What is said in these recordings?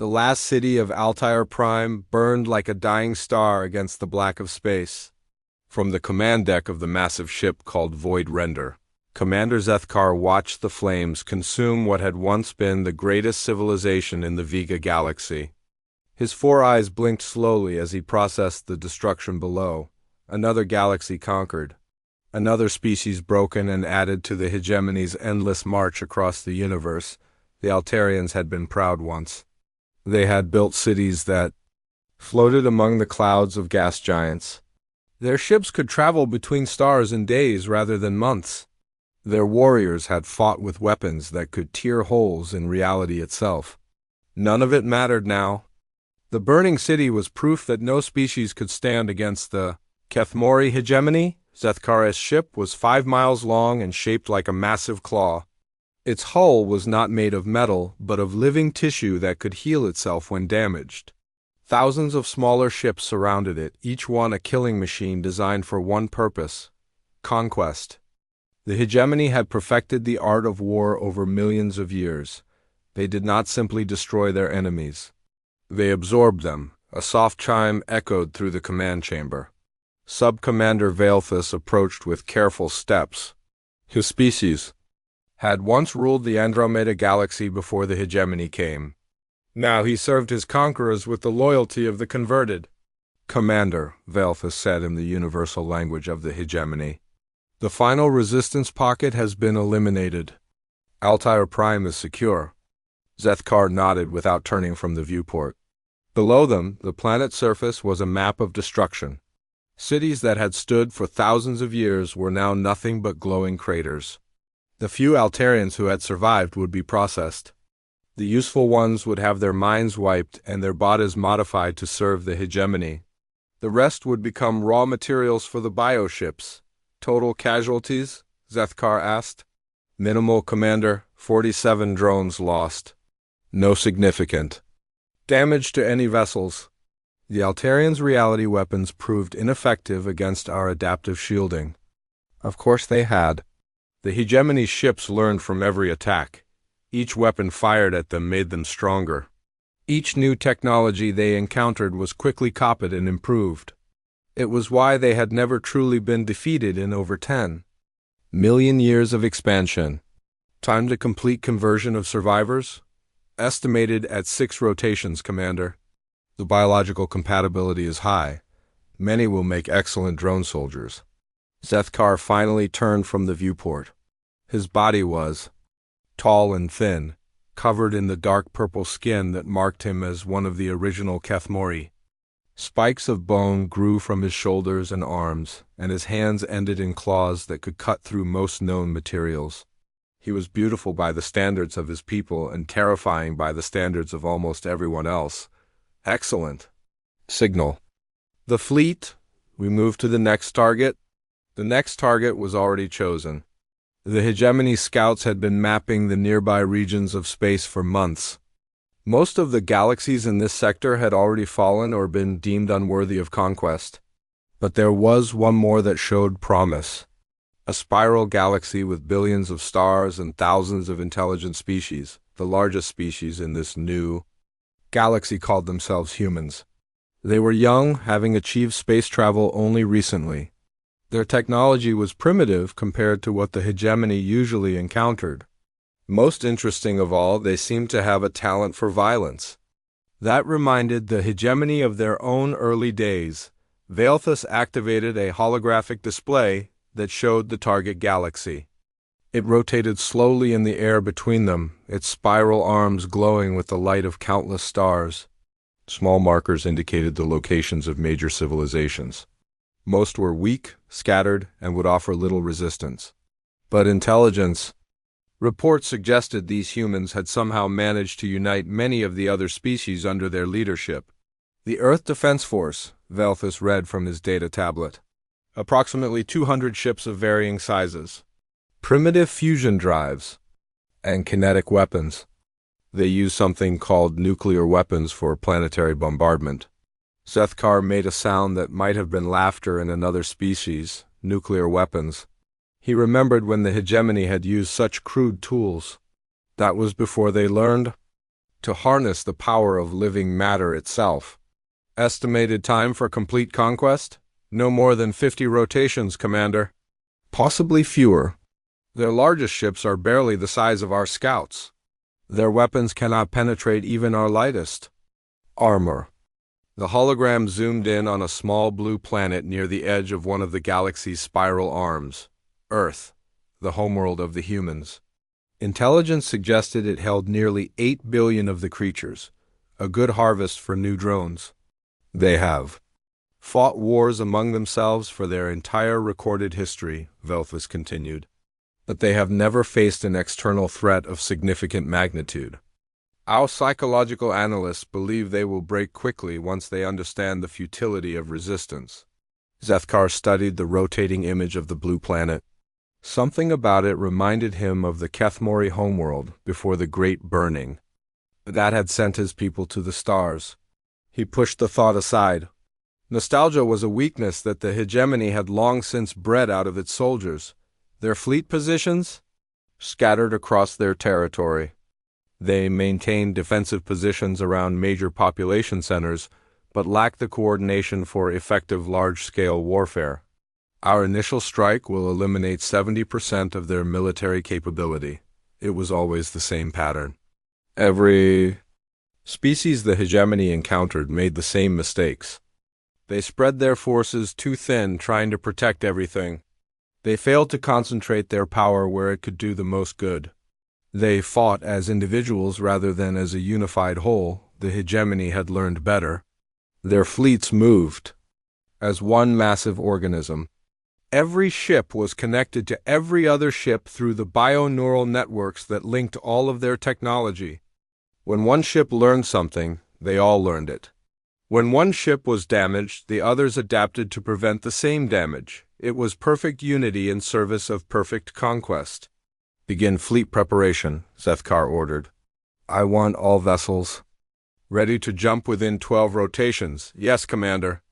The last city of Altair Prime burned like a dying star against the black of space. From the command deck of the massive ship called Void Render, Commander Zethkar watched the flames consume what had once been the greatest civilization in the Vega galaxy. His 4 eyes blinked slowly as he processed the destruction below. Another galaxy conquered. Another species broken and added to the hegemony's endless march across the universe. The Altarians had been proud once. They had built cities that floated among the clouds of gas giants. Their ships could travel between stars in days rather than months. Their warriors had fought with weapons that could tear holes in reality itself. None of it mattered now. The burning city was proof that no species could stand against the Kethmori hegemony. Zethkar's ship was 5 miles long and shaped like a massive claw. Its hull was not made of metal, but of living tissue that could heal itself when damaged. Thousands of smaller ships surrounded it, each one a killing machine designed for one purpose: conquest. The hegemony had perfected the art of war over millions of years. They did not simply destroy their enemies. They absorbed them. A soft chime echoed through the command chamber. Sub-Commander Valethus approached with careful steps. His species had once ruled the Andromeda Galaxy before the hegemony came. Now he served his conquerors with the loyalty of the converted. "Commander," Valethus said in the universal language of the hegemony, "the final resistance pocket has been eliminated. Altair Prime is secure." Zethkar nodded without turning from the viewport. Below them, the planet's surface was a map of destruction. Cities that had stood for thousands of years were now nothing but glowing craters. The few Altarians who had survived would be processed. The useful ones would have their minds wiped and their bodies modified to serve the hegemony. The rest would become raw materials for the bioships. "Total casualties?" Zethkar asked. "Minimal, Commander. 47 drones lost. No significant damage to any vessels." The Altarians' reality weapons proved ineffective against our adaptive shielding. Of course they had. The hegemony's ships learned from every attack. Each weapon fired at them made them stronger. Each new technology they encountered was quickly copied and improved. It was why they had never truly been defeated in over 10 million years of expansion. Time to complete conversion of survivors? Estimated at 6 rotations, Commander. The biological compatibility is high. Many will make excellent drone soldiers. Zethkar finally turned from the viewport. His body was tall and thin, covered in the dark purple skin that marked him as one of the original Kethmori. Spikes of bone grew from his shoulders and arms, and his hands ended in claws that could cut through most known materials. He was beautiful by the standards of his people and terrifying by the standards of almost everyone else. Excellent. Signal. The fleet. We move to the next target. The next target was already chosen. The hegemony scouts had been mapping the nearby regions of space for months. Most of the galaxies in this sector had already fallen or been deemed unworthy of conquest. But there was one more that showed promise. A spiral galaxy with billions of stars and thousands of intelligent species. The largest species in this new galaxy called themselves humans. They were young, having achieved space travel only recently. Their technology was primitive compared to what the hegemony usually encountered. Most interesting of all, they seemed to have a talent for violence. That reminded the hegemony of their own early days. Valethus activated a holographic display that showed the target galaxy. It rotated slowly in the air between them, its spiral arms glowing with the light of countless stars. Small markers indicated the locations of major civilizations. Most were weak, scattered, and would offer little resistance. But intelligence. Reports suggested these humans had somehow managed to unite many of the other species under their leadership. The Earth Defense Force, Valethus read from his data tablet. Approximately 200 ships of varying sizes. Primitive fusion drives, and kinetic weapons. They use something called nuclear weapons for planetary bombardment. Zethkar made a sound that might have been laughter in another species. Nuclear weapons. He remembered when the hegemony had used such crude tools. That was before they learned. to harness the power of living matter itself. Estimated time for complete conquest? No more than 50 rotations, Commander. Possibly fewer. Their largest ships are barely the size of our scouts. Their weapons cannot penetrate even our lightest armor. The hologram zoomed in on a small blue planet near the edge of one of the galaxy's spiral arms, Earth, the homeworld of the humans. Intelligence suggested it held nearly 8 billion of the creatures, a good harvest for new drones. They have fought wars among themselves for their entire recorded history, Velthus continued, but they have never faced an external threat of significant magnitude. Our psychological analysts believe they will break quickly once they understand the futility of resistance. Zethkar studied the rotating image of the blue planet. Something about it reminded him of the Kethmori homeworld before the Great Burning. That had sent his people to the stars. He pushed the thought aside. Nostalgia was a weakness that the hegemony had long since bred out of its soldiers. Their fleet positions? Scattered across their territory. They maintained defensive positions around major population centers, but lacked the coordination for effective large-scale warfare. Our initial strike will eliminate 70% of their military capability. It was always the same pattern. Every species the hegemony encountered made the same mistakes. They spread their forces too thin, trying to protect everything. They failed to concentrate their power where it could do the most good. They fought as individuals rather than as a unified whole. The hegemony had learned better. Their fleets moved as one massive organism. Every ship was connected to every other ship through the bioneural networks that linked all of their technology. When one ship learned something, they all learned it. When one ship was damaged, the others adapted to prevent the same damage. It was perfect unity in service of perfect conquest. Begin fleet preparation, Zethkar ordered. I want all vessels ready to jump within 12 rotations. Yes, Commander.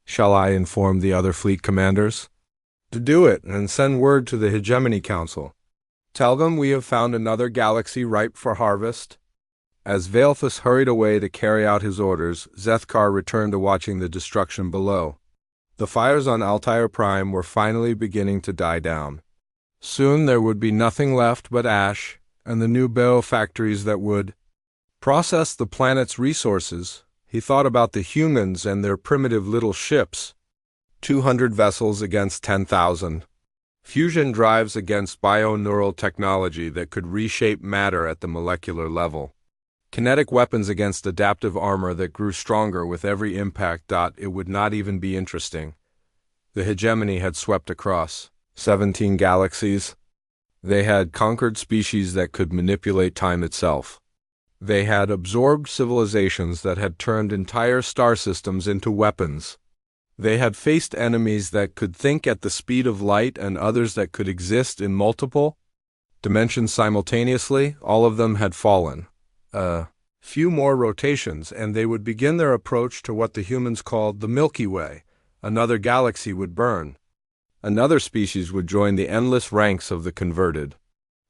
Shall I inform the other fleet commanders? To do it, and send word to the Hegemony Council. Tell them we have found another galaxy ripe for harvest. As Velthus hurried away to carry out his orders, Zethkar returned to watching the destruction below. The fires on Altair Prime were finally beginning to die down. Soon there would be nothing left but ash, and the new biofactories that would process the planet's resources. He thought about the humans and their primitive little ships. 200 vessels against 10,000. Fusion drives against bioneural technology that could reshape matter at the molecular level. Kinetic weapons against adaptive armor that grew stronger with every impact. It would not even be interesting. The hegemony had swept across 17 galaxies. They had conquered species that could manipulate time itself. They had absorbed civilizations that had turned entire star systems into weapons. They had faced enemies that could think at the speed of light and others that could exist in multiple dimensions simultaneously. All of them had fallen. Few more rotations, and they would begin their approach to what the humans called the Milky Way. Another galaxy would burn. Another species would join the endless ranks of the converted.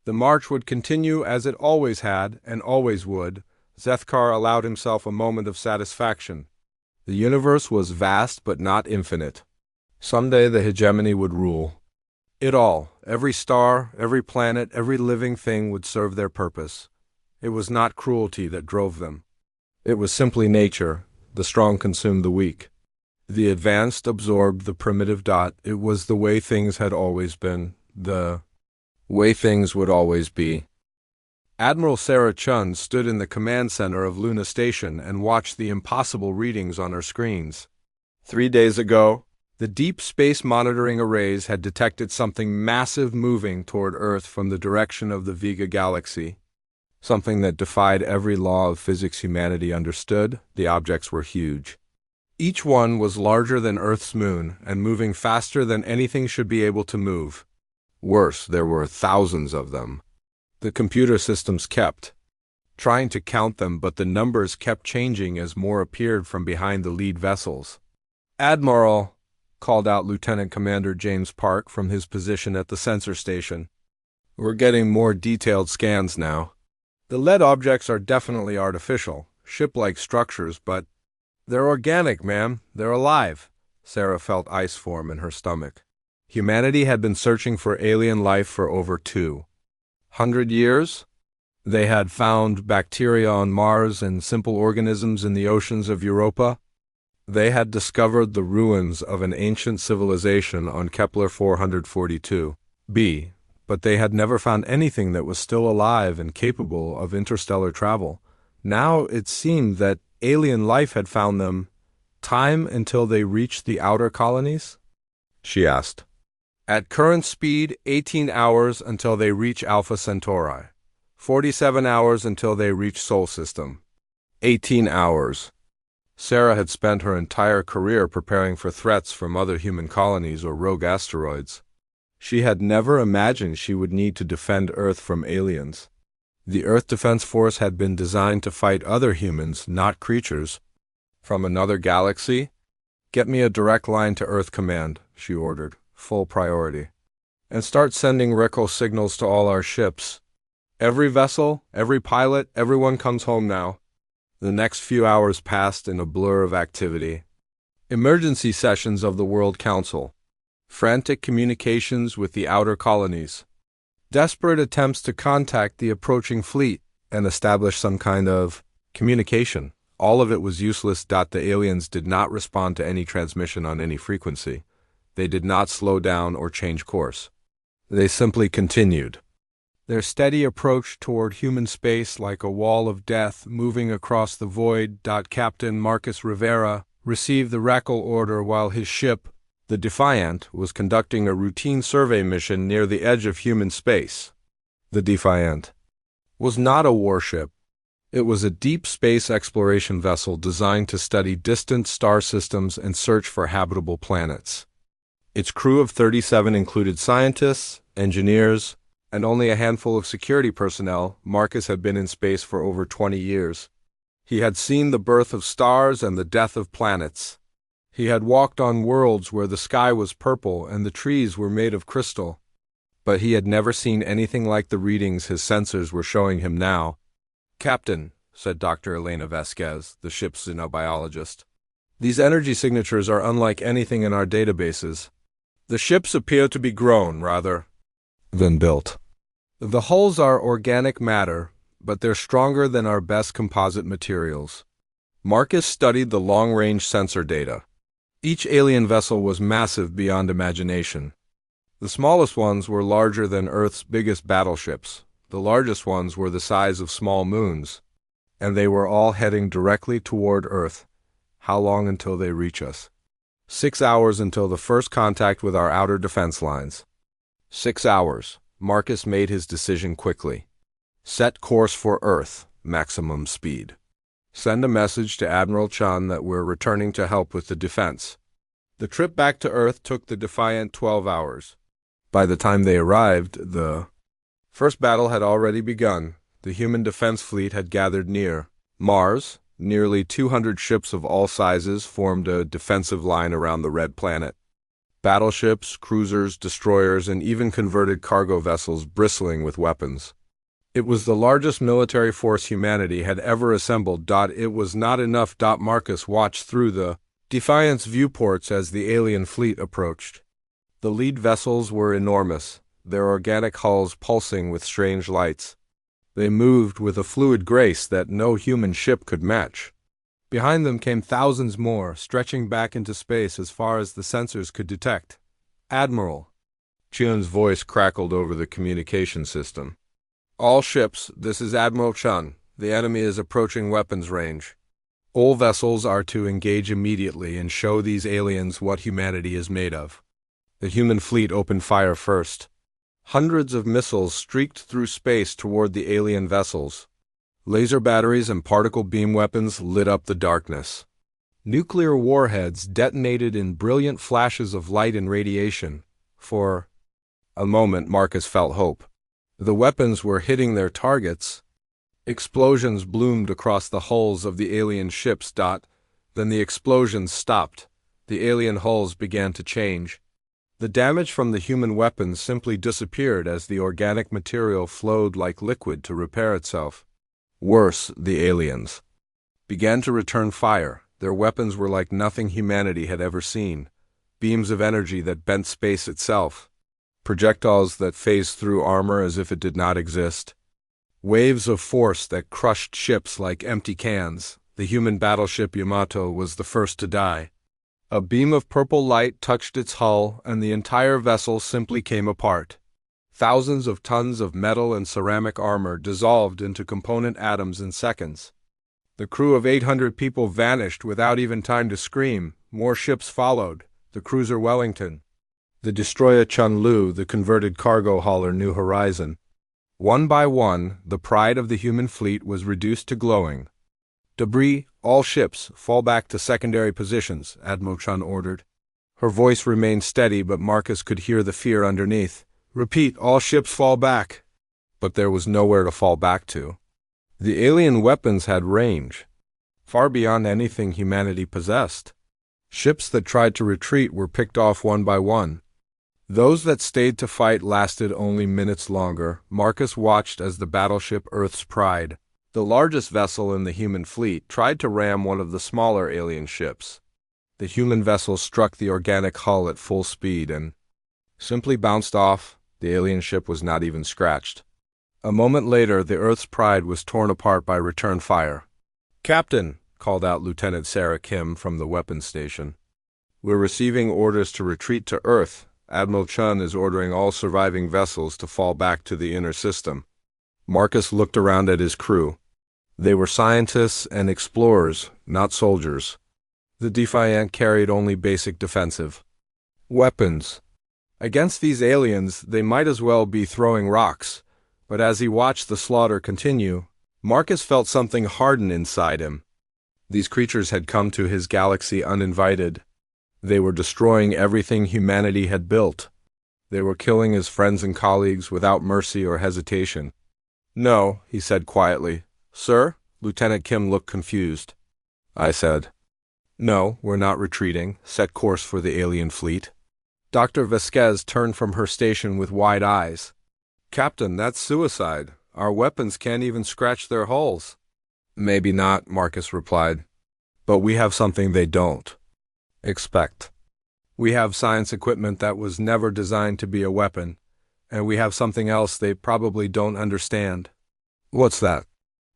The march would continue as it always had and always would. Zethkar allowed himself a moment of satisfaction. The universe was vast but not infinite. Someday the hegemony would rule it all. Every star, every planet, every living thing would serve their purpose. It was not cruelty that drove them. It was simply nature. The strong consumed the weak. The advanced absorbed the primitive. It was the way things had always been, the way things would always be. Admiral Sarah Chun stood in the command center of Luna Station and watched the impossible readings on her screens. 3 days ago, the deep space monitoring arrays had detected something massive moving toward Earth from the direction of the Vega galaxy. Something that defied every law of physics humanity understood. The objects were huge. Each one was larger than Earth's moon and moving faster than anything should be able to move. Worse, there were thousands of them. The computer systems kept trying to count them, but the numbers kept changing as more appeared from behind the lead vessels. Admiral, called out Lieutenant Commander James Park from his position at the sensor station. We're getting more detailed scans now. The lead objects are definitely artificial, ship-like structures, but they're organic, ma'am. They're alive. Sarah felt ice form in her stomach. Humanity had been searching for alien life for over 200 years. They had found bacteria on Mars and simple organisms in the oceans of Europa. They had discovered the ruins of an ancient civilization on Kepler 442b, but they had never found anything that was still alive and capable of interstellar travel. Now it seemed that alien life had found them. Time until they reached the outer colonies? She asked. At current speed, 18 hours until they reach Alpha Centauri. 47 hours until they reach Sol System. 18 hours. Sarah had spent her entire career preparing for threats from other human colonies or rogue asteroids. She had never imagined she would need to defend Earth from aliens. The Earth Defense Force had been designed to fight other humans, not creatures. From another galaxy? Get me a direct line to Earth Command, she ordered, full priority. And start sending RECO signals to all our ships. Every vessel, every pilot, everyone comes home now. The next few hours passed in a blur of activity. Emergency sessions of the World Council. Frantic communications with the outer colonies. Desperate attempts to contact the approaching fleet and establish some kind of communication. All of it was useless. The aliens did not respond to any transmission on any frequency. They did not slow down or change course. They simply continued. Their steady approach toward human space like a wall of death moving across the void. Captain Marcus Rivera received the RECO order while his ship, the Defiant, was conducting a routine survey mission near the edge of human space. The Defiant was not a warship. It was a deep space exploration vessel designed to study distant star systems and search for habitable planets. Its crew of 37 included scientists, engineers, and only a handful of security personnel. Marcus had been in space for over 20 years. He had seen the birth of stars and the death of planets. He had walked on worlds where the sky was purple and the trees were made of crystal. But he had never seen anything like the readings his sensors were showing him now. Captain, said Dr. Elena Vasquez, the ship's xenobiologist, these energy signatures are unlike anything in our databases. The ships appear to be grown, rather than built. The hulls are organic matter, but they're stronger than our best composite materials. Marcus studied the long-range sensor data. Each alien vessel was massive beyond imagination. The smallest ones were larger than Earth's biggest battleships. The largest ones were the size of small moons, and they were all heading directly toward Earth. How long until they reach us? 6 hours until the first contact with our outer defense lines. 6 hours. Marcus made his decision quickly. Set course for Earth, maximum speed. Send a message to Admiral Chun that we're returning to help with the defense. The trip back to Earth took the Defiant 12 hours. By the time they arrived, the first battle had already begun. The human defense fleet had gathered near Mars. Nearly 200 ships of all sizes formed a defensive line around the red planet. Battleships, cruisers, destroyers, and even converted cargo vessels bristling with weapons. It was the largest military force humanity had ever assembled. It was not enough. Marcus watched through the Defiant's viewports as the alien fleet approached. The lead vessels were enormous, their organic hulls pulsing with strange lights. They moved with a fluid grace that no human ship could match. Behind them came thousands more, stretching back into space as far as the sensors could detect. Admiral. Chun's voice crackled over the communication system. All ships, this is Admiral Chun. The enemy is approaching weapons range. All vessels are to engage immediately and show these aliens what humanity is made of. The human fleet opened fire first. Hundreds of missiles streaked through space toward the alien vessels. Laser batteries and particle beam weapons lit up the darkness. Nuclear warheads detonated in brilliant flashes of light and radiation. For a moment, Marcus felt hope. The weapons were hitting their targets. Explosions bloomed across the hulls of the alien ships. Then the explosions stopped. The alien hulls began to change. The damage from the human weapons simply disappeared as the organic material flowed like liquid to repair itself. Worse, the aliens began to return fire. Their weapons were like nothing humanity had ever seen. Beams of energy that bent space itself. Projectiles that phased through armor as if it did not exist. Waves of force that crushed ships like empty cans. The human battleship Yamato was the first to die. A beam of purple light touched its hull, and the entire vessel simply came apart. Thousands of tons of metal and ceramic armor dissolved into component atoms in seconds. The crew of 800 people vanished without even time to scream. More ships followed. The cruiser Wellington, the destroyer Chun-Lu, the converted cargo hauler New Horizon. One by one, the pride of the human fleet was reduced to glowing. Debris, all ships, fall back to secondary positions, Admiral Chun ordered. Her voice remained steady, but Marcus could hear the fear underneath. Repeat, all ships fall back. But there was nowhere to fall back to. The alien weapons had range, far beyond anything humanity possessed. Ships that tried to retreat were picked off one by one. Those that stayed to fight lasted only minutes longer. Marcus watched as the battleship Earth's Pride, the largest vessel in the human fleet, tried to ram one of the smaller alien ships. The human vessel struck the organic hull at full speed and simply bounced off. The alien ship was not even scratched. A moment later, the Earth's Pride was torn apart by return fire. "Captain," called out Lieutenant Sarah Kim from the weapons station. "We're receiving orders to retreat to Earth. Admiral Chun is ordering all surviving vessels to fall back to the inner system." Marcus looked around at his crew. They were scientists and explorers, not soldiers. The Defiant carried only basic defensive weapons. Against these aliens, they might as well be throwing rocks. But as he watched the slaughter continue, Marcus felt something harden inside him. These creatures had come to his galaxy uninvited. They were destroying everything humanity had built. They were killing his friends and colleagues without mercy or hesitation. "No," he said quietly. "Sir?" Lieutenant Kim looked confused. I said, "No, we're not retreating. Set course for the alien fleet." Dr. Vasquez turned from her station with wide eyes. "Captain, that's suicide. Our weapons can't even scratch their hulls." "Maybe not," Marcus replied. "But we have something they don't. Expect. We have science equipment that was never designed to be a weapon, and we have something else they probably don't understand." "What's that?"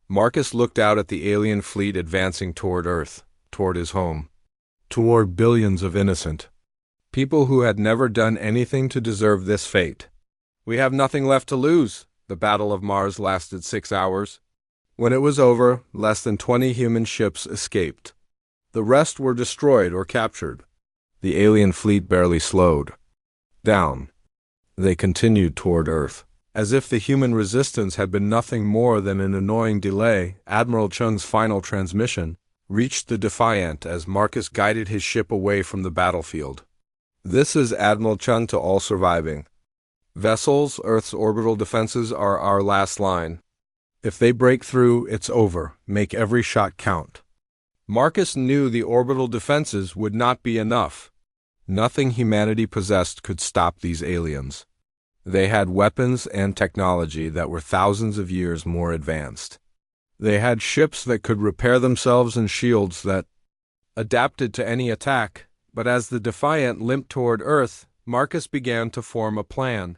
Marcus looked out at the alien fleet advancing toward Earth, toward his home, toward billions of innocent people who had never done anything to deserve this fate. "We have nothing left to lose." The Battle of Mars lasted 6 hours. When it was over, less than 20 human ships escaped. The rest were destroyed or captured. The alien fleet barely slowed down. They continued toward Earth. As if the human resistance had been nothing more than an annoying delay, Admiral Chun's final transmission reached the Defiant as Marcus guided his ship away from the battlefield. "This is Admiral Chun to all surviving vessels. Earth's orbital defenses are our last line. If they break through, it's over. Make every shot count." Marcus knew the orbital defenses would not be enough. Nothing humanity possessed could stop these aliens. They had weapons and technology that were thousands of years more advanced. They had ships that could repair themselves and shields that adapted to any attack. But as the Defiant limped toward Earth, Marcus began to form a plan.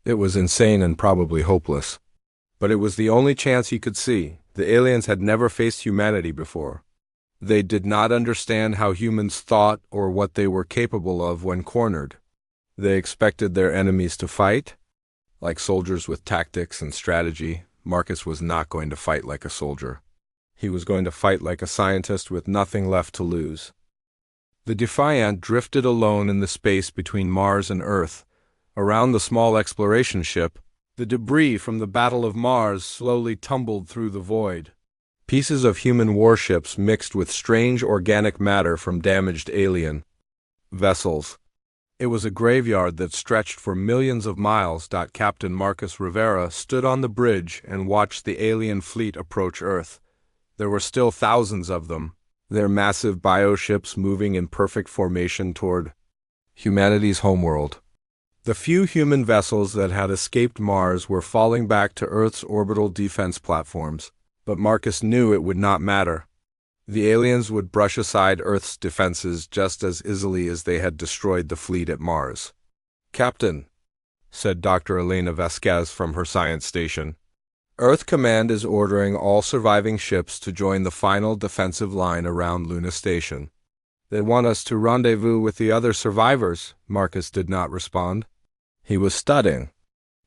It was insane and probably hopeless. But it was the only chance he could see. The aliens had never faced humanity before. They did not understand how humans thought or what they were capable of when cornered. They expected their enemies to fight, like soldiers with tactics and strategy. Marcus was not going to fight like a soldier. He was going to fight like a scientist with nothing left to lose. The Defiant drifted alone in the space between Mars and Earth. Around the small exploration ship, the debris from the Battle of Mars slowly tumbled through the void. Pieces of human warships mixed with strange organic matter from damaged alien vessels. It was a graveyard that stretched for millions of miles. Captain Marcus Rivera stood on the bridge and watched the alien fleet approach Earth. There were still thousands of them, their massive bioships moving in perfect formation toward humanity's homeworld. The few human vessels that had escaped Mars were falling back to Earth's orbital defense platforms. But Marcus knew it would not matter. The aliens would brush aside Earth's defenses just as easily as they had destroyed the fleet at Mars. "Captain," said Dr. Elena Vasquez from her science station, "Earth Command is ordering all surviving ships to join the final defensive line around Luna Station." "They want us to rendezvous with the other survivors," Marcus did not respond. He was studying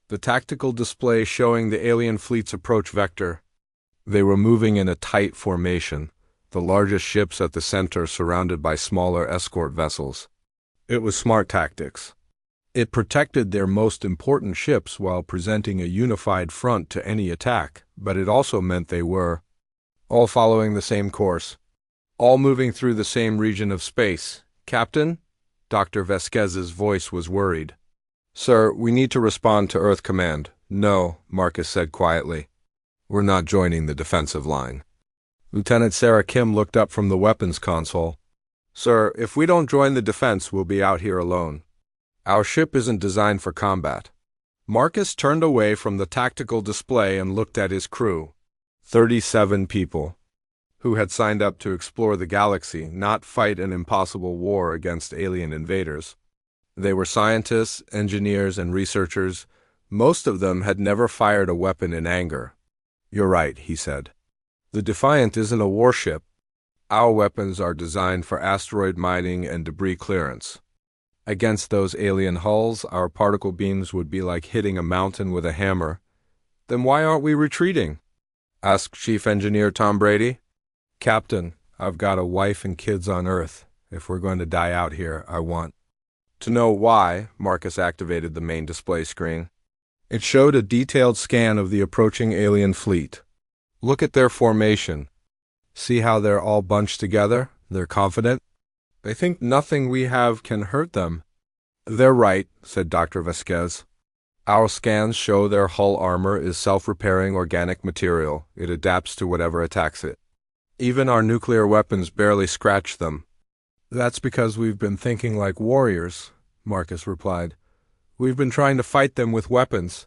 the tactical display showing the alien fleet's approach vector. They were moving in a tight formation, the largest ships at the center surrounded by smaller escort vessels. It was smart tactics. It protected their most important ships while presenting a unified front to any attack, but it also meant they were all following the same course, all moving through the same region of space. "Captain?" Dr. Vasquez's voice was worried. "Sir, we need to respond to Earth Command." "No," Marcus said quietly. "We're not joining the defensive line." Lieutenant Sarah Kim looked up from the weapons console. "Sir, if we don't join the defense, we'll be out here alone. Our ship isn't designed for combat." Marcus turned away from the tactical display and looked at his crew. 37 people, who had signed up to explore the galaxy, not fight an impossible war against alien invaders. They were scientists, engineers, and researchers. Most of them had never fired a weapon in anger. "You're right," he said. "The Defiant isn't a warship. Our weapons are designed for asteroid mining and debris clearance. Against those alien hulls, our particle beams would be like hitting a mountain with a hammer." "Then why aren't we retreating?" asked Chief Engineer Tom Brady. "Captain, I've got a wife and kids on Earth. If we're going to die out here, I want to know why." Marcus activated the main display screen. It showed a detailed scan of the approaching alien fleet. "Look at their formation. See how they're all bunched together? They're confident. They think nothing we have can hurt them." "They're right," said Dr. Vasquez. "Our scans show their hull armor is self-repairing organic material. It adapts to whatever attacks it. Even our nuclear weapons barely scratch them." "That's because we've been thinking like warriors," Marcus replied. "We've been trying to fight them with weapons."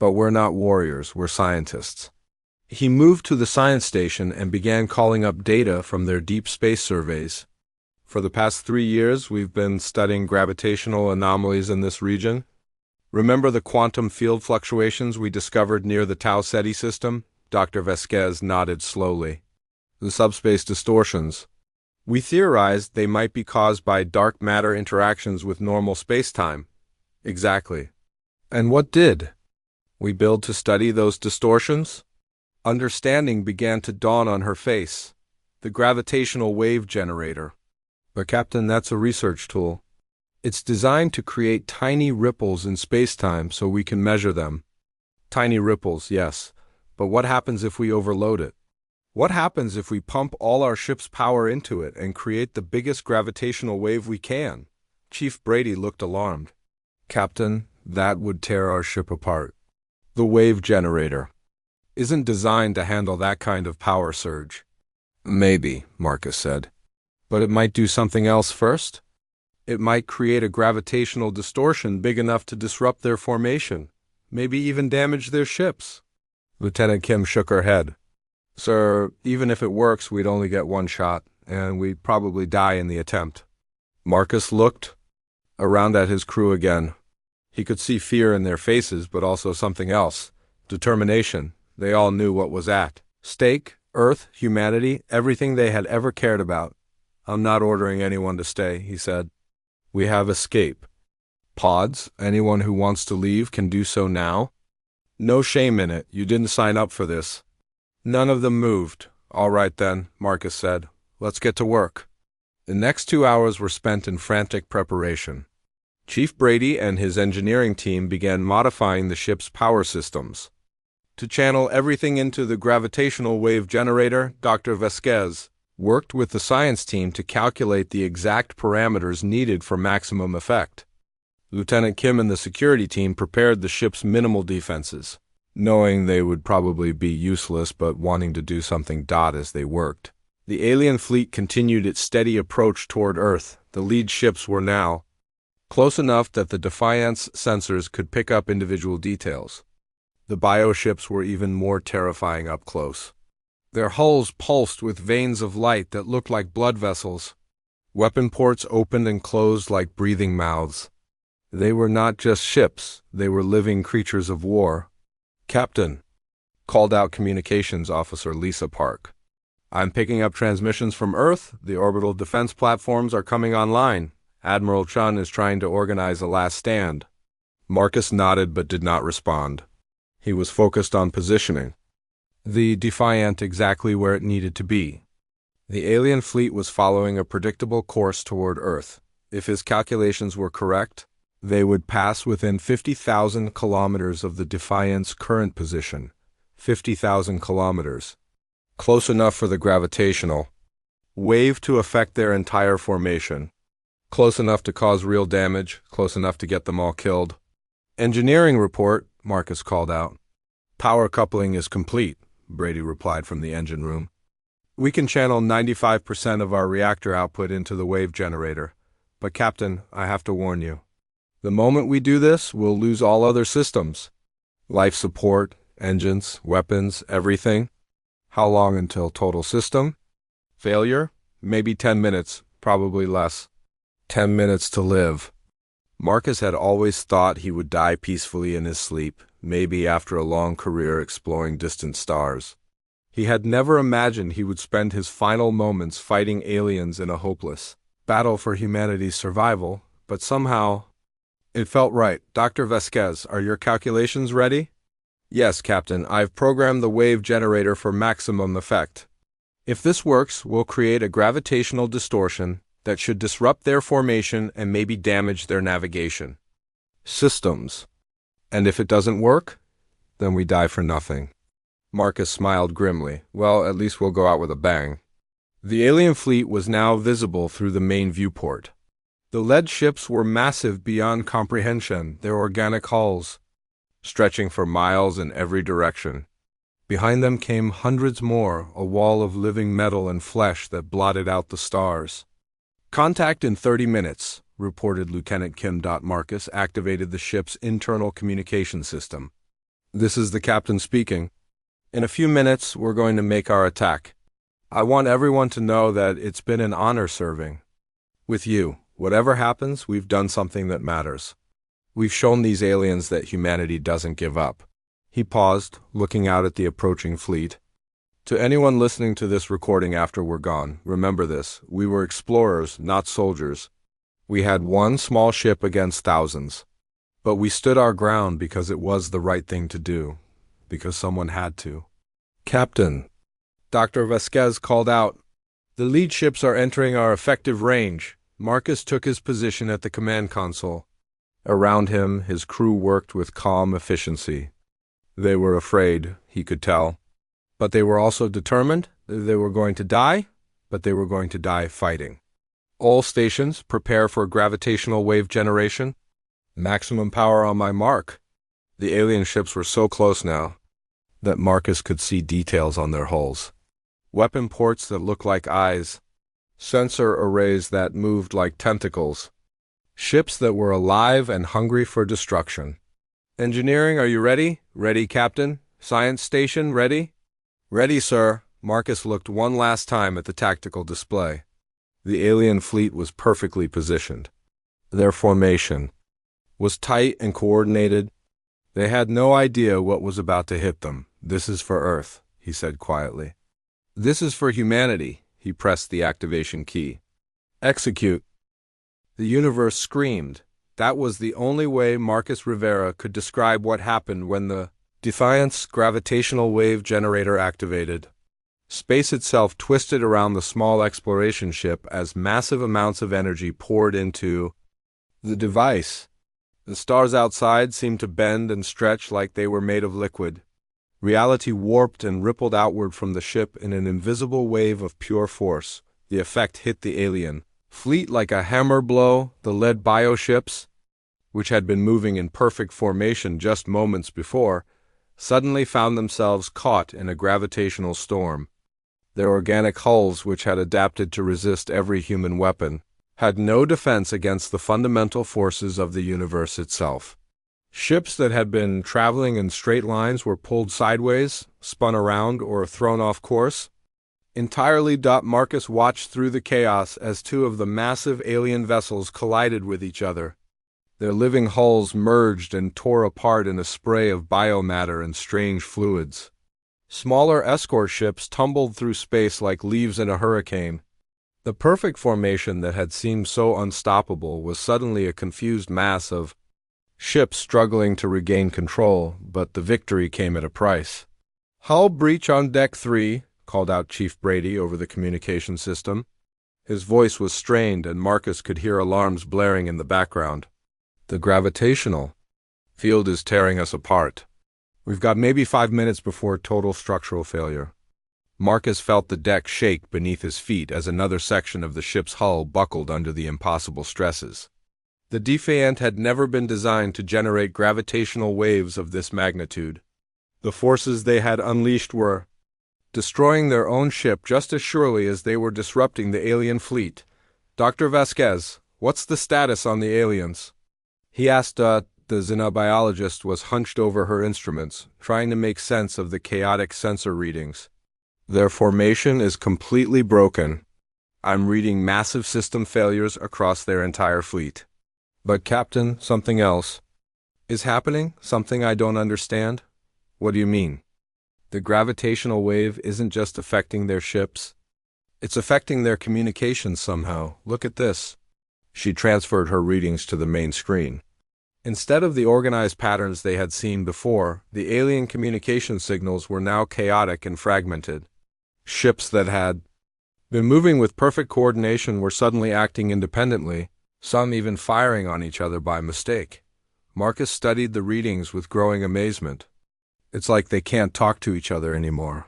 "But we're not warriors, we're scientists." He moved to the science station and began calling up data from their deep space surveys. "For the past 3 years, we've been studying gravitational anomalies in this region. Remember the quantum field fluctuations we discovered near the Tau Ceti system?" Dr. Vasquez nodded slowly. "The subspace distortions. We theorized they might be caused by dark matter interactions with normal spacetime." "Exactly. And what did we build to study those distortions?" Understanding began to dawn on her face. "The gravitational wave generator." "But Captain, that's a research tool. It's designed to create tiny ripples in spacetime so we can measure them." "Tiny ripples, yes. But what happens if we overload it? What happens if we pump all our ship's power into it and create the biggest gravitational wave we can?" Chief Brady looked alarmed. "Captain, that would tear our ship apart. The wave generator isn't designed to handle that kind of power surge." "Maybe," Marcus said. "But it might do something else first. It might create a gravitational distortion big enough to disrupt their formation, maybe even damage their ships." Lieutenant Kim shook her head. "Sir, even if it works, we'd only get one shot, and we'd probably die in the attempt." Marcus looked around at his crew again. He could see fear in their faces, but also something else. Determination. They all knew what was at stake. Earth, humanity, everything they had ever cared about. "I'm not ordering anyone to stay," he said. "We have escape pods. Anyone who wants to leave can do so now. No shame in it. You didn't sign up for this." None of them moved. "All right then," Marcus said. "Let's get to work." The next 2 hours were spent in frantic preparation. Chief Brady and his engineering team began modifying the ship's power systems. To channel everything into the gravitational wave generator, Dr. Vasquez worked with the science team to calculate the exact parameters needed for maximum effect. Lieutenant Kim and the security team prepared the ship's minimal defenses, knowing they would probably be useless but wanting to do something as they worked. The alien fleet continued its steady approach toward Earth. The lead ships were now close enough that the Defiant's sensors could pick up individual details. The bioships were even more terrifying up close. Their hulls pulsed with veins of light that looked like blood vessels. Weapon ports opened and closed like breathing mouths. They were not just ships, they were living creatures of war. "Captain," called out Communications Officer Lisa Park. "I'm picking up transmissions from Earth. The orbital defense platforms are coming online. Admiral Chun is trying to organize a last stand." Marcus nodded but did not respond. He was focused on positioning the Defiant exactly where it needed to be. The alien fleet was following a predictable course toward Earth. If his calculations were correct, they would pass within 50,000 kilometers of the Defiant's current position. 50,000 kilometers. Close enough for the gravitational wave to affect their entire formation. Close enough to cause real damage, close enough to get them all killed. "Engineering report," Marcus called out. "Power coupling is complete," Brady replied from the engine room. "We can channel 95% of our reactor output into the wave generator. But Captain, I have to warn you. The moment we do this, we'll lose all other systems. Life support, engines, weapons, everything. How long until total system failure? Maybe 10 minutes, probably less. 10 minutes to live." Marcus had always thought he would die peacefully in his sleep, maybe after a long career exploring distant stars. He had never imagined he would spend his final moments fighting aliens in a hopeless battle for humanity's survival, but somehow it felt right. "Dr. Vasquez, are your calculations ready?" "Yes, Captain. I've programmed the wave generator for maximum effect. If this works, we'll create a gravitational distortion that should disrupt their formation and maybe damage their navigation systems. And if it doesn't work, then we die for nothing." Marcus smiled grimly. "Well, at least we'll go out with a bang." The alien fleet was now visible through the main viewport. The lead ships were massive beyond comprehension, their organic hulls stretching for miles in every direction. Behind them came hundreds more, a wall of living metal and flesh that blotted out the stars. "Contact in 30 minutes, reported Lieutenant Kim. Marcus activated the ship's internal communication system. "This is the captain speaking. In a few minutes, we're going to make our attack. I want everyone to know that it's been an honor serving with you. Whatever happens, we've done something that matters. We've shown these aliens that humanity doesn't give up." He paused, looking out at the approaching fleet. "To anyone listening to this recording after we're gone, remember this. We were explorers, not soldiers. We had one small ship against thousands. But we stood our ground because it was the right thing to do. Because someone had to." "Captain," Dr. Vasquez called out, "the lead ships are entering our effective range." Marcus took his position at the command console. Around him, his crew worked with calm efficiency. They were afraid, he could tell. But they were also determined. They were going to die, but they were going to die fighting. "All stations, prepare for gravitational wave generation. Maximum power on my mark." The alien ships were so close now that Marcus could see details on their hulls. Weapon ports that looked like eyes. Sensor arrays that moved like tentacles. Ships that were alive and hungry for destruction. "Engineering, are you ready?" "Ready, Captain." "Science station, ready?" "Ready, sir." Marcus looked one last time at the tactical display. The alien fleet was perfectly positioned. Their formation was tight and coordinated. They had no idea what was about to hit them. "This is for Earth," he said quietly. "This is for humanity." He pressed the activation key. "Execute." The universe screamed. That was the only way Marcus Rivera could describe what happened when the Defiant's gravitational wave generator activated. Space itself twisted around the small exploration ship as massive amounts of energy poured into the device. The stars outside seemed to bend and stretch like they were made of liquid. Reality warped and rippled outward from the ship in an invisible wave of pure force. The effect hit the alien fleet like a hammer blow. The lead bioships, which had been moving in perfect formation just moments before, suddenly found themselves caught in a gravitational storm. Their organic hulls, which had adapted to resist every human weapon, had no defense against the fundamental forces of the universe itself. Ships that had been traveling in straight lines were pulled sideways, spun around, or thrown off course. Entirely, Marcus watched through the chaos as two of the massive alien vessels collided with each other. Their living hulls merged and tore apart in a spray of biomatter and strange fluids. Smaller escort ships tumbled through space like leaves in a hurricane. The perfect formation that had seemed so unstoppable was suddenly a confused mass of ships struggling to regain control, but the victory came at a price. "Hull breach on Deck 3, called out Chief Brady over the communication system. His voice was strained, and Marcus could hear alarms blaring in the background. "The gravitational field is tearing us apart. We've got maybe 5 minutes before total structural failure." Marcus felt the deck shake beneath his feet as another section of the ship's hull buckled under the impossible stresses. The Defiant had never been designed to generate gravitational waves of this magnitude. The forces they had unleashed were destroying their own ship just as surely as they were disrupting the alien fleet. "Dr. Vasquez, what's the status on the aliens?" He asked. The xenobiologist was hunched over her instruments, trying to make sense of the chaotic sensor readings. "Their formation is completely broken. I'm reading massive system failures across their entire fleet." "But Captain, something else is happening, something I don't understand." "What do you mean?" "The gravitational wave isn't just affecting their ships. It's affecting their communications somehow. Look at this." She transferred her readings to the main screen. Instead of the organized patterns they had seen before, the alien communication signals were now chaotic and fragmented. Ships that had been moving with perfect coordination were suddenly acting independently, some even firing on each other by mistake. Marcus studied the readings with growing amazement. "It's like they can't talk to each other anymore."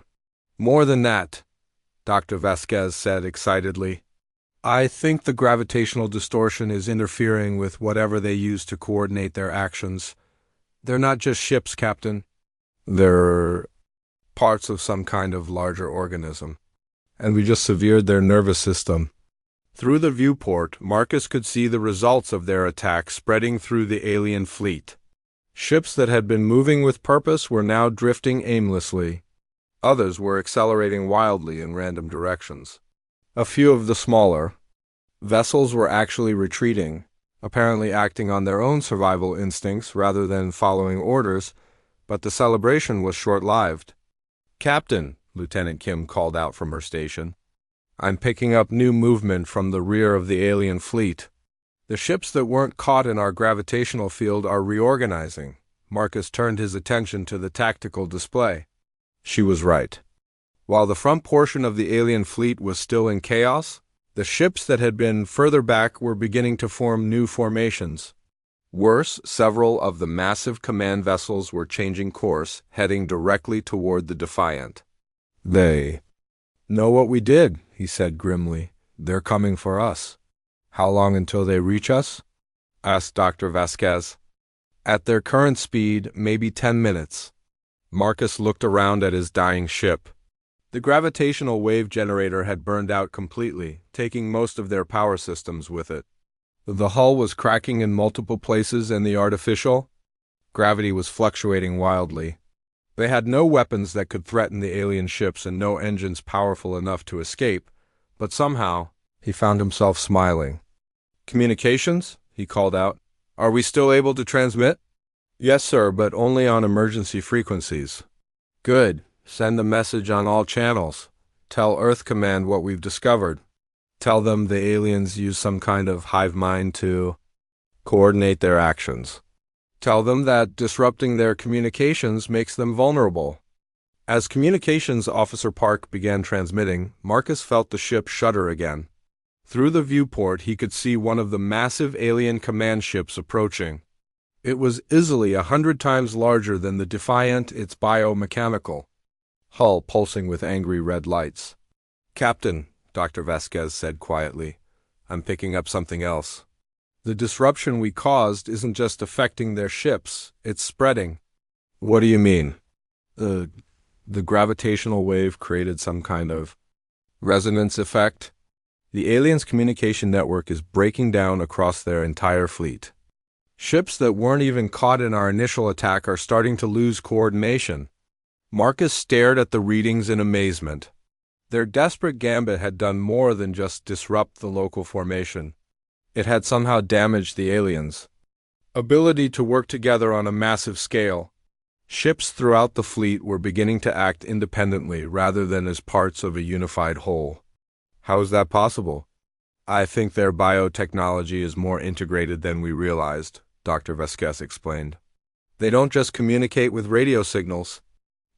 "More than that," Dr. Vasquez said excitedly. "I think the gravitational distortion is interfering with whatever they use to coordinate their actions. They're not just ships, Captain. They're parts of some kind of larger organism. And we just severed their nervous system." Through the viewport, Marcus could see the results of their attack spreading through the alien fleet. Ships that had been moving with purpose were now drifting aimlessly. Others were accelerating wildly in random directions. A few of the smaller vessels were actually retreating, apparently acting on their own survival instincts rather than following orders, but the celebration was short-lived. "Captain," Lieutenant Kim called out from her station, "I'm picking up new movement from the rear of the alien fleet. The ships that weren't caught in our gravitational field are reorganizing." Marcus turned his attention to the tactical display. She was right. While the front portion of the alien fleet was still in chaos, the ships that had been further back were beginning to form new formations. Worse, several of the massive command vessels were changing course, heading directly toward the Defiant. "They know what we did," he said grimly. "They're coming for us." "How long until they reach us?" asked Dr. Vasquez. "At their current speed, maybe 10 minutes. Marcus looked around at his dying ship. The gravitational wave generator had burned out completely, taking most of their power systems with it. The hull was cracking in multiple places, and the artificial gravity was fluctuating wildly. They had no weapons that could threaten the alien ships and no engines powerful enough to escape, but somehow he found himself smiling. "Communications?" he called out. "Are we still able to transmit?" "Yes, sir, but only on emergency frequencies." "Good. Send a message on all channels. Tell Earth Command what we've discovered. Tell them the aliens use some kind of hive mind to coordinate their actions. Tell them that disrupting their communications makes them vulnerable." As Communications Officer Park began transmitting, Marcus felt the ship shudder again. Through the viewport, he could see one of the massive alien command ships approaching. It was easily 100 times larger than the Defiant, its biomechanical hull pulsing with angry red lights. "Captain," Dr. Vasquez said quietly, "I'm picking up something else. The disruption we caused isn't just affecting their ships, it's spreading." "What do you mean?" The gravitational wave created some kind of resonance effect. The aliens' communication network is breaking down across their entire fleet. Ships that weren't even caught in our initial attack are starting to lose coordination. Marcus stared at the readings in amazement. Their desperate gambit had done more than just disrupt the local formation. It had somehow damaged the aliens' ability to work together on a massive scale. Ships throughout the fleet were beginning to act independently rather than as parts of a unified whole. How is that possible? I think their biotechnology is more integrated than we realized, Dr. Vasquez explained. They don't just communicate with radio signals.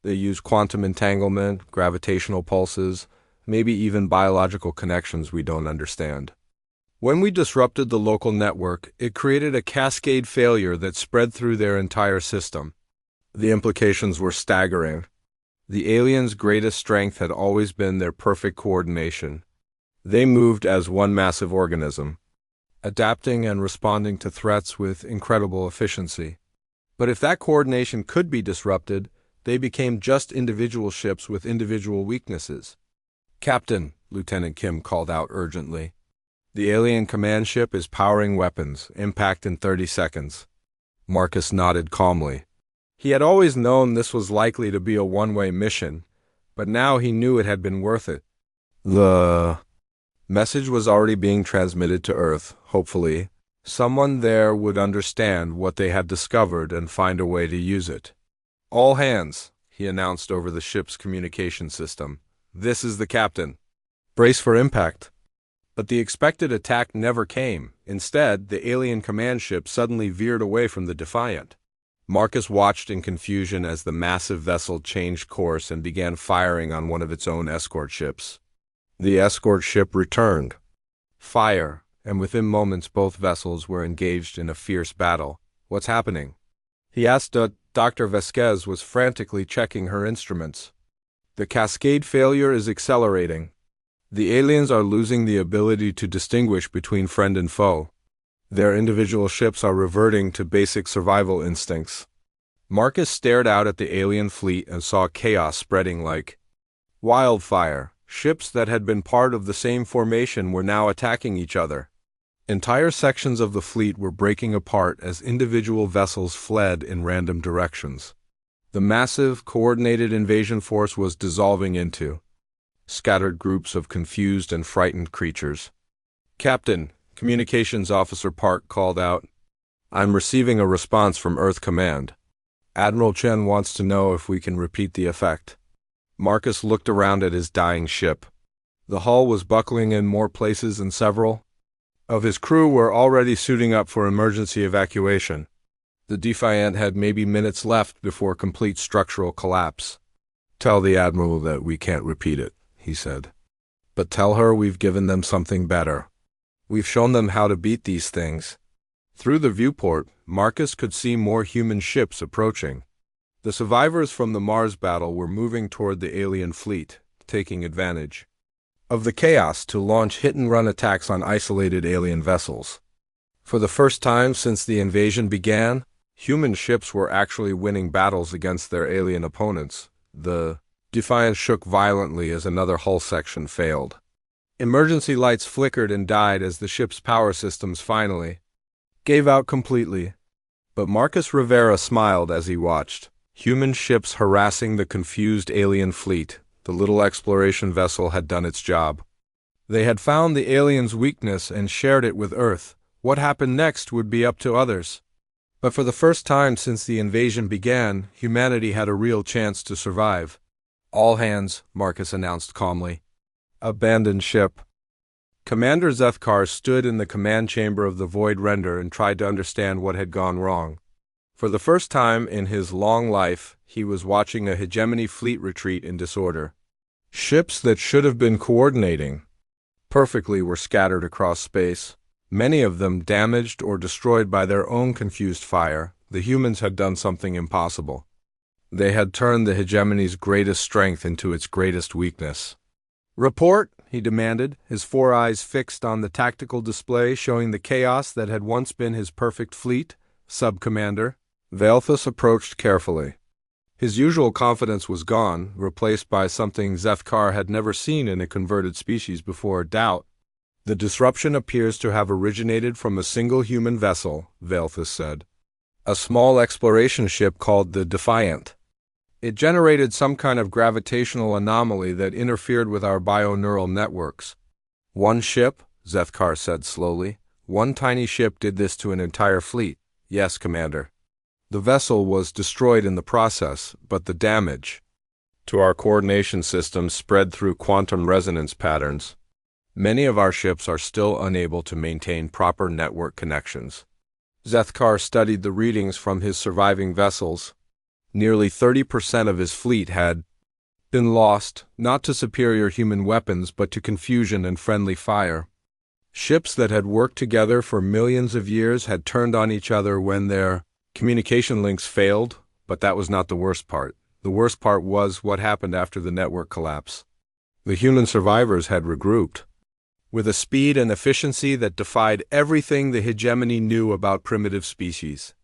They use quantum entanglement, gravitational pulses, maybe even biological connections we don't understand. When we disrupted the local network, it created a cascade failure that spread through their entire system. The implications were staggering. The aliens' greatest strength had always been their perfect coordination. They moved as one massive organism, adapting and responding to threats with incredible efficiency. But if that coordination could be disrupted, they became just individual ships with individual weaknesses. "Captain," Lieutenant Kim called out urgently. "The alien command ship is powering weapons. Impact in 30 seconds. Marcus nodded calmly. He had always known this was likely to be a one-way mission, but now he knew it had been worth it. The message was already being transmitted to Earth, hopefully. Someone there would understand what they had discovered and find a way to use it. "All hands," he announced over the ship's communication system. "This is the captain. Brace for impact." But the expected attack never came. Instead, the alien command ship suddenly veered away from the Defiant. Marcus watched in confusion as the massive vessel changed course and began firing on one of its own escort ships. The escort ship returned fire, and within moments both vessels were engaged in a fierce battle. "What's happening?" he asked. Dr. Vasquez was frantically checking her instruments. "The cascade failure is accelerating. The aliens are losing the ability to distinguish between friend and foe. Their individual ships are reverting to basic survival instincts." Marcus stared out at the alien fleet and saw chaos spreading like wildfire. Ships that had been part of the same formation were now attacking each other. Entire sections of the fleet were breaking apart as individual vessels fled in random directions. The massive, coordinated invasion force was dissolving into scattered groups of confused and frightened creatures. "Captain," Communications Officer Park called out, "I'm receiving a response from Earth Command. Admiral Chen wants to know if we can repeat the effect." Marcus looked around at his dying ship. The hull was buckling in more places and several of his crew were already suiting up for emergency evacuation. The Defiant had maybe minutes left before complete structural collapse. "Tell the Admiral that we can't repeat it," he said. "But tell her we've given them something better. We've shown them how to beat these things." Through the viewport, Marcus could see more human ships approaching. The survivors from the Mars battle were moving toward the alien fleet, taking advantage of the chaos to launch hit-and-run attacks on isolated alien vessels. For the first time since the invasion began, human ships were actually winning battles against their alien opponents. The Defiant shook violently as another hull section failed. Emergency lights flickered and died as the ship's power systems finally gave out completely. But Marcus Rivera smiled as he watched. Human ships harassing the confused alien fleet. The little exploration vessel had done its job. They had found the aliens' weakness and shared it with Earth. What happened next would be up to others. But for the first time since the invasion began, humanity had a real chance to survive. "All hands," Marcus announced calmly. "Abandoned ship." Commander Zethkar stood in the command chamber of the Void Render and tried to understand what had gone wrong. For the first time in his long life, he was watching a hegemony fleet retreat in disorder. Ships that should have been coordinating perfectly were scattered across space, many of them damaged or destroyed by their own confused fire. The humans had done something impossible. They had turned the hegemony's greatest strength into its greatest weakness. "Report," he demanded, his 4 eyes fixed on the tactical display showing the chaos that had once been his perfect fleet. "Sub-Commander." Valthus approached carefully. His usual confidence was gone, replaced by something Zethkar had never seen in a converted species before: doubt. The disruption appears to have originated from a single human vessel, Velthus said. A small exploration ship called the Defiant. It generated some kind of gravitational anomaly that interfered with our bioneural networks. One ship, Zethkar said slowly. One tiny ship did this to an entire fleet. Yes, Commander. The vessel was destroyed in the process, but the damage to our coordination system spread through quantum resonance patterns. Many of our ships are still unable to maintain proper network connections. Zethkar studied the readings from his surviving vessels. Nearly 30% of his fleet had been lost, not to superior human weapons but to confusion and friendly fire. Ships that had worked together for millions of years had turned on each other when their communication links failed, but that was not the worst part. The worst part was what happened after the network collapse. The human survivors had regrouped with a speed and efficiency that defied everything the hegemony knew about primitive species.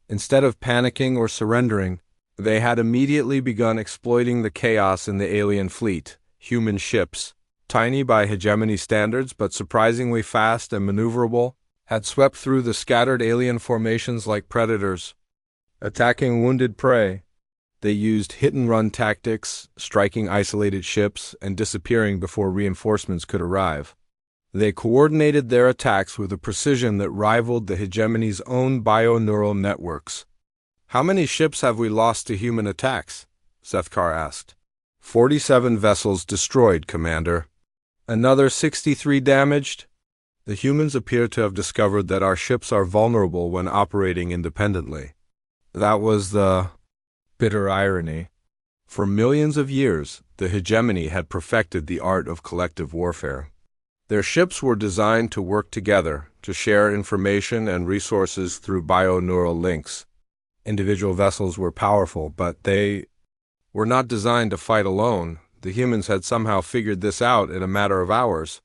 Instead of panicking or surrendering, they had immediately begun exploiting the chaos in the alien fleet. Human ships, tiny by hegemony standards but surprisingly fast and maneuverable, had swept through the scattered alien formations like predators, attacking wounded prey. They used hit-and-run tactics, striking isolated ships and disappearing before reinforcements could arrive. They coordinated their attacks with a precision that rivaled the hegemony's own bioneural networks. "How many ships have we lost to human attacks?" Zethkar asked. 47 vessels destroyed, Commander. Another 63 damaged? The humans appear to have discovered that our ships are vulnerable when operating independently. That was the bitter irony. For millions of years, the hegemony had perfected the art of collective warfare. Their ships were designed to work together, to share information and resources through bioneural links. Individual vessels were powerful, but they were not designed to fight alone. The humans had somehow figured this out in a matter of hours.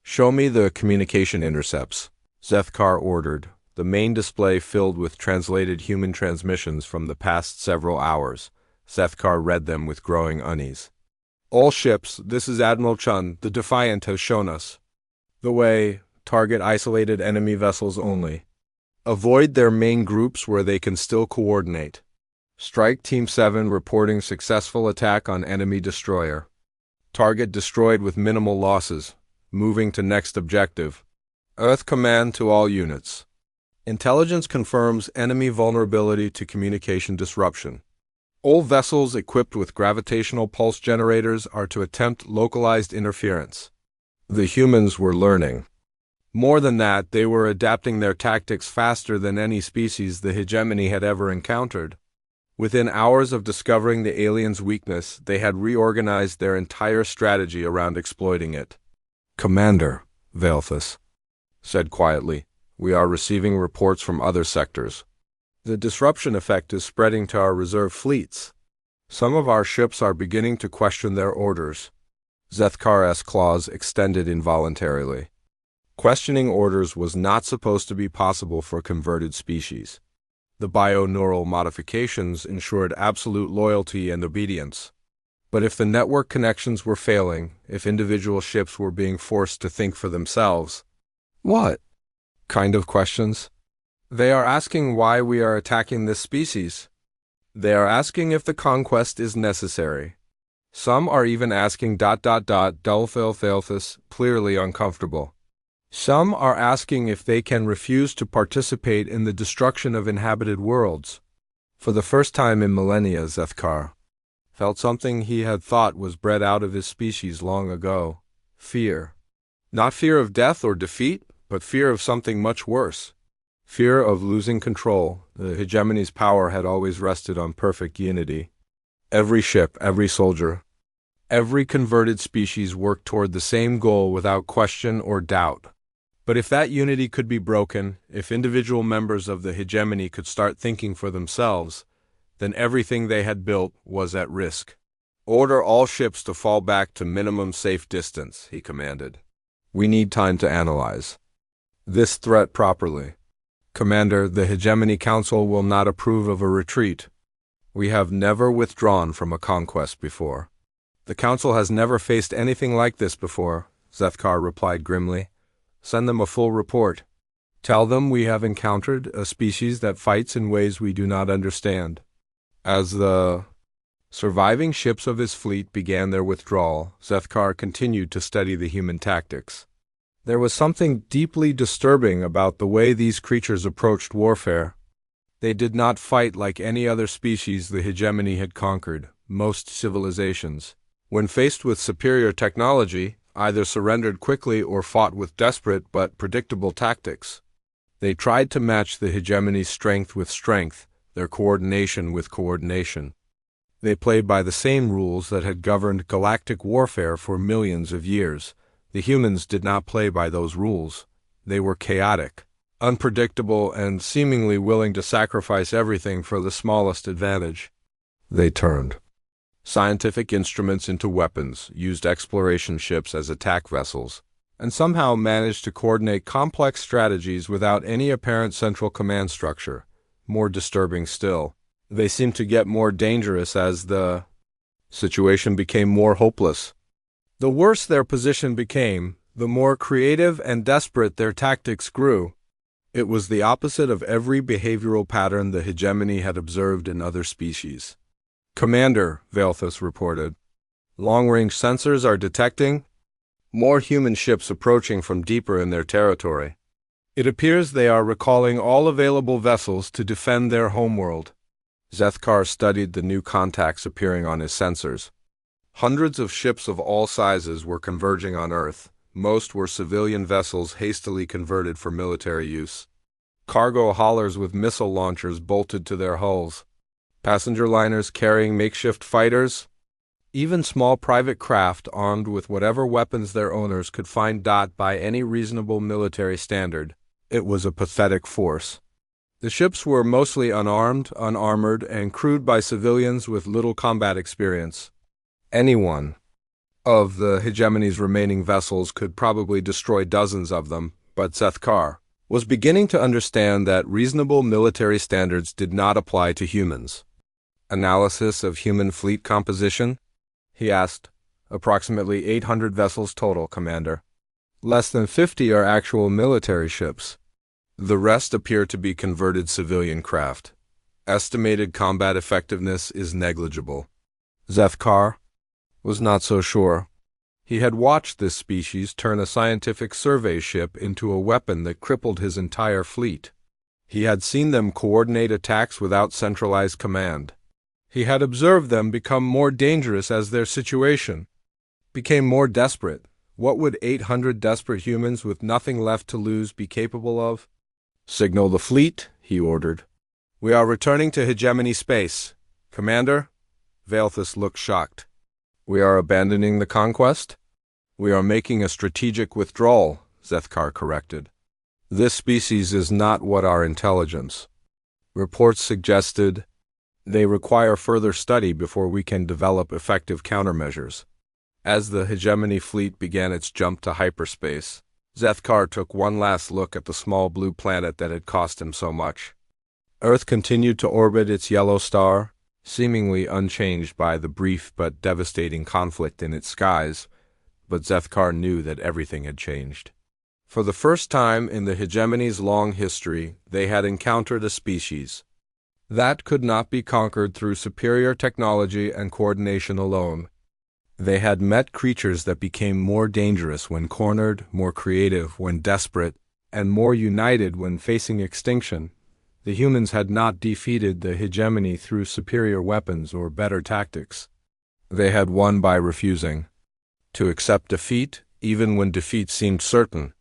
"Show me the communication intercepts," Zethkar ordered, the main display filled with translated human transmissions from the past several hours. Zethkar read them with growing unease. "All ships, this is Admiral Chun, the Defiant has shown us the way. Target isolated enemy vessels only. Avoid their main groups where they can still coordinate. Strike Team 7 reporting successful attack on enemy destroyer. Target destroyed with minimal losses. Moving to next objective. Earth command to all units. Intelligence confirms enemy vulnerability to communication disruption. All vessels equipped with gravitational pulse generators are to attempt localized interference." The humans were learning. More than that, they were adapting their tactics faster than any species the hegemony had ever encountered. Within hours of discovering the aliens' weakness, they had reorganized their entire strategy around exploiting it. "Commander," Velthus said quietly, "we are receiving reports from other sectors. The disruption effect is spreading to our reserve fleets. Some of our ships are beginning to question their orders." Zethkar's claws extended involuntarily. Questioning orders was not supposed to be possible for converted species. The bioneural modifications ensured absolute loyalty and obedience. But if the network connections were failing, if individual ships were being forced to think for themselves— "What kind of questions?" "They are asking why we are attacking this species. They are asking if the conquest is necessary. Some are even asking ... Dulfilthilthus, clearly uncomfortable. Some are asking if they can refuse to participate in the destruction of inhabited worlds." For the first time in millennia, Zethkar felt something he had thought was bred out of his species long ago. Fear. Not fear of death or defeat, but fear of something much worse. Fear of losing control. The hegemony's power had always rested on perfect unity. Every ship, every soldier, every converted species worked toward the same goal without question or doubt. But if that unity could be broken, if individual members of the hegemony could start thinking for themselves, then everything they had built was at risk. "Order all ships to fall back to minimum safe distance," he commanded. "We need time to analyze this threat properly. Commander, the Hegemony Council will not approve of a retreat. We have never withdrawn from a conquest before." "The Council has never faced anything like this before," Zethkar replied grimly. Send them a full report. Tell them we have encountered a species that fights in ways we do not understand. As the surviving ships of his fleet began their withdrawal, Zethkar continued to study the human tactics. There was something deeply disturbing about the way these creatures approached warfare. They did not fight like any other species the hegemony had conquered. Most civilizations, when faced with superior technology, either surrendered quickly or fought with desperate but predictable tactics. They tried to match the hegemony's strength with strength, their coordination with coordination. They played by the same rules that had governed galactic warfare for millions of years. The humans did not play by those rules. They were chaotic, unpredictable, and seemingly willing to sacrifice everything for the smallest advantage. They turned scientific instruments into weapons, used exploration ships as attack vessels, and somehow managed to coordinate complex strategies without any apparent central command structure. More disturbing still, they seemed to get more dangerous as the situation became more hopeless. The worse their position became, the more creative and desperate their tactics grew. It was the opposite of every behavioral pattern the hegemony had observed in other species. "Commander," Valthus reported, "long-range sensors are detecting more human ships approaching from deeper in their territory. It appears they are recalling all available vessels to defend their homeworld." Zethkar studied the new contacts appearing on his sensors. Hundreds of ships of all sizes were converging on Earth. Most were civilian vessels hastily converted for military use. Cargo haulers with missile launchers bolted to their hulls. Passenger liners carrying makeshift fighters. Even small private craft armed with whatever weapons their owners could find. By any reasonable military standard, it was a pathetic force. The ships were mostly unarmed, unarmored, and crewed by civilians with little combat experience. Any one of the hegemony's remaining vessels could probably destroy dozens of them, but Zethkar was beginning to understand that reasonable military standards did not apply to humans. "Analysis of human fleet composition?" he asked. "Approximately 800 vessels total, Commander. Less than 50 are actual military ships. The rest appear to be converted civilian craft. Estimated combat effectiveness is negligible." Zethkar was not so sure. He had watched this species turn a scientific survey ship into a weapon that crippled his entire fleet. He had seen them coordinate attacks without centralized command. He had observed them become more dangerous as their situation became more desperate. What would 800 desperate humans with nothing left to lose be capable of? "Signal the fleet," he ordered. "We are returning to hegemony space." "Commander?" Valthus looked shocked. "We are abandoning the conquest?" "We are making a strategic withdrawal," Zethkar corrected. "This species is not what our intelligence reports suggested. They require further study before we can develop effective countermeasures." As the hegemony fleet began its jump to hyperspace, Zethkar took one last look at the small blue planet that had cost him so much. Earth continued to orbit its yellow star, seemingly unchanged by the brief but devastating conflict in its skies, but Zethkar knew that everything had changed. For the first time in the hegemony's long history, they had encountered a species that could not be conquered through superior technology and coordination alone. They had met creatures that became more dangerous when cornered, more creative when desperate, and more united when facing extinction. The humans had not defeated the hegemony through superior weapons or better tactics. They had won by refusing to accept defeat, even when defeat seemed certain.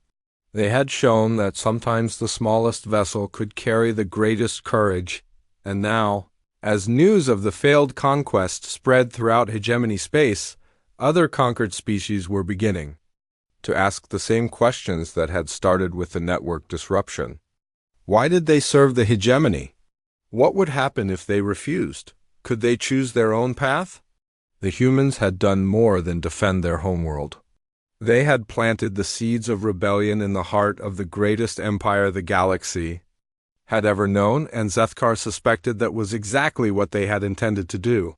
They had shown that sometimes the smallest vessel could carry the greatest courage, and now, as news of the failed conquest spread throughout hegemony space, other conquered species were beginning to ask the same questions that had started with the network disruption. Why did they serve the hegemony? What would happen if they refused? Could they choose their own path? The humans had done more than defend their homeworld. They had planted the seeds of rebellion in the heart of the greatest empire the galaxy had ever known, and Zethkar suspected that was exactly what they had intended to do.